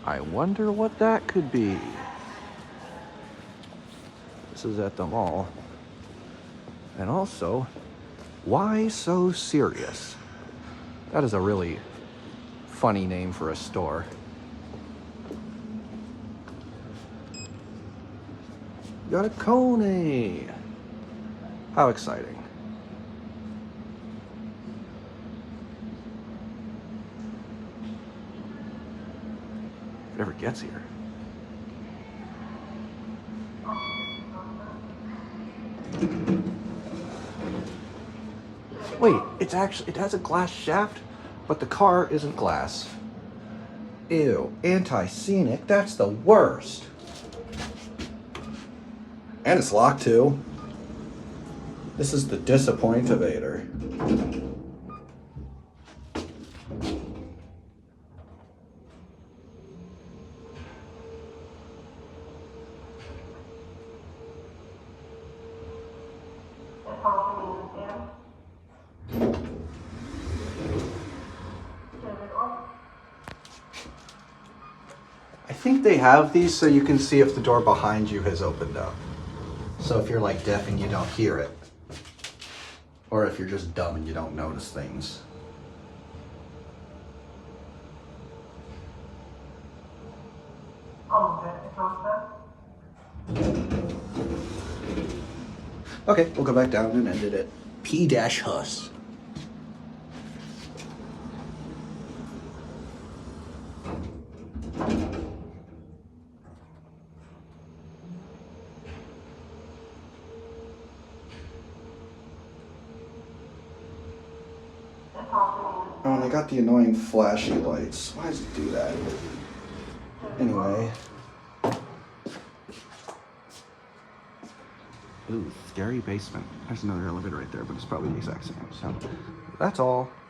I wonder what that could be. This is at the mall. And also, why so serious? That is a really funny name for a store. Got a Kone. How exciting. If it ever gets here. Wait, it has a glass shaft, but the car isn't glass. Ew, anti-scenic, that's the worst. And it's locked too. This is the disappointivator. I think they have these so you can see if the door behind you has opened up. So if you're like deaf and you don't hear it, or if you're just dumb and you don't notice things. Okay, we'll go back down and end it at P-Hus. Oh, and I got the annoying flashy lights. Why does it do that? Anyway. Ooh, scary basement. There's another elevator right there, but it's probably the exact same. So, that's all.